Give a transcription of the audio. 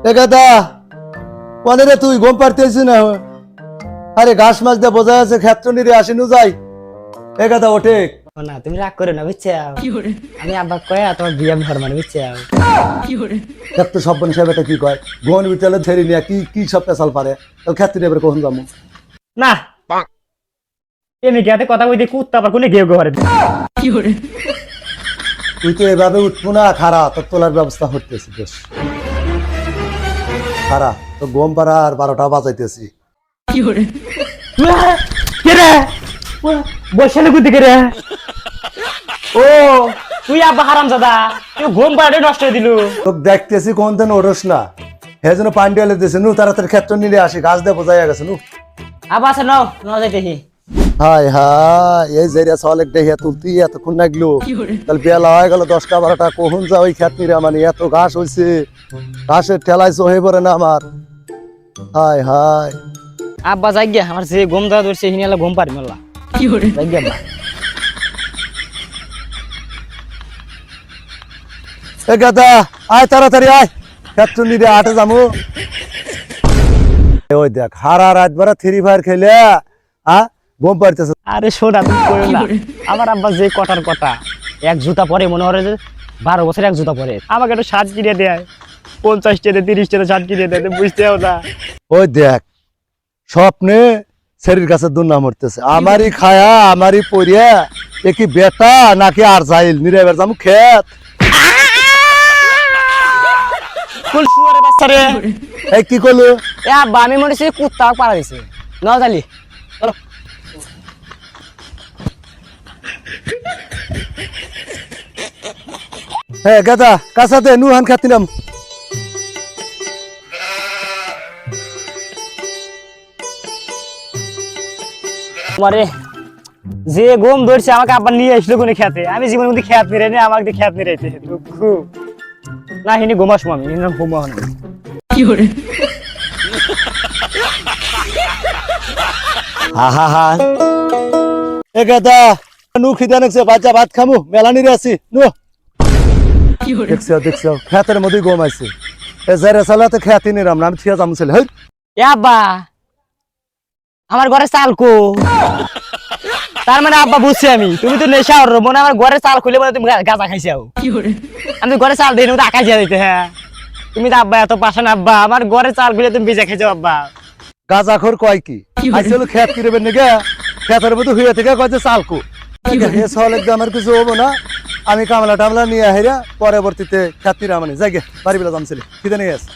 এ গাদা কোনে রে তুই ঘুম পারতেছিস না? আরে ঘাস মাছ দিয়ে বোঝা আছে ক্ষেত্র নিরে আসিনু যাই। এ গাদা ওঠে। ও না তুমি রাগ করো না বুঝছো আমি আব্বা কয়ে তোমার বিয়ে ঘর মানে বুঝছো ক্ষেত্র সব সাহেব এটা কি কয় গোন বিটালে ছেড়ে নিয়ে কি কি সব পেশাল পারে ক্ষেত্র নিয়ে এবার কখন যাবো না এমনি গিয়াতে কথা কইতে কুত্তা আবার কোনে গেও ঘরে তুই তো এভাবে উঠবো না খারা তোর তোলার ব্যবস্থা করতেছি বেশ খারা তো গম পাড়া আর 12টা বাজাইতেছি কে রে বসে গুদি কে রে ও তুই আব্বা হারামজাদা তুই ঘুম পাড়ে নষ্ট করে দিলু তোকে দেখতেছি কোন দিন ওরস না হে যেন পান্ডিয়ালে দিয়েছে নু তাড়াতাড়ি ক্ষেত্র নিলে আসি গাছ দিয়ে বোঝাইয়া গেছে নু আব্বা আছে নাও নাও যাইতেছি হাই হাই এই জেরিয়া সলেক দেখিয়া তুলতি এতক্ষণ লাগলো তাহলে বেলা হয়ে গেল 10টা 12টা কখন যা ওই ক্ষেত নিরে মানে এত ঘাস হয়েছে ঘাসের ঠেলায় সহে পড়ে না আমার হাই হাই আব্বা যাই গিয়া আমার যে ঘুম দেওয়া ধরছে হিনিয়ালা ঘুম পারি মেলা যাই গিয়া আব্বা এ গাদা আয় তাড়াতাড়ি আয় ক্ষেত্র নিরে আটে যামু ওই দেখ হারা রাত ভরা ফ্রি ফায়ার খেলে ঘুম পাড়তেছে আরে শোনা তুমি কইও না আমার আব্বা যে কটার কটা এক জুতা পরে মনে হয় যে 12 বছর এক জুতা পরে আমাকে একটু শার্ট কিনে দেয় 50 টাকা 30 টাকা শার্ট কিনে দেয় বুঝতেও না ওই দেখ স্বপ্নে শরীর কাছে দুর্না মরতেছে আমারই খায়া আমারই পরিয়া এ কি বেটা নাকি আর যাইল নিরেবের যামু খেত ফুল শুয়ারে বাচ্চা রে এই কি করলো এ আব্বা আমি মনে হচ্ছে কুত্তা পাড়া দিছে নাও জালি চলো হ্যাঁ গাদা কাছাতে নুহান খাতিলাম মারে যে গম ধরছে আমাকে আব্বা নিয়ে আসলো কোনে খেতে আমি জীবনের মধ্যে খেত নিরে নে আমাকে খেত নিরাইতে দুঃখ না হিনি ঘুমাস আমি হিনি ঘুমাও না হা হা এ গাদা নু খিদা নাকছে বাচ্চা ভাত খামু মেলানি রে আছি নু দেখছো খেতের মধ্যে গম আছে এ যারা চালাতে খেয়াতি নিরাম না আমি থিয়া যামছিল হই এ আব্বা আমার ঘরে চাল কো তার মানে আব্বা বুঝছি আমি তুমি তো নেশা ওর মনে আমার ঘরে চাল খুলে বলে তুমি গাঁজা খাইছাও আমি ঘরে চাল দিই না আকাশ দিতে হ্যাঁ তুমি তো আব্বা এত পাশান আব্বা আমার ঘরে চাল খুলে তুমি বেজা খাইছো আব্বা গাজাখোর কয় কি আইছিল খেত কিরবেন নাকি খেতের মধ্যে হইয়া থেকে কয় যে চালকু এ সল একদম আমার কিছু হবো না আমি কামলা টামলা নিয়ে হেরা পরবর্তীতে খেত কিরা মানে যাই গে বাড়ি বেলা যামছিল খিদে নিয়ে আসে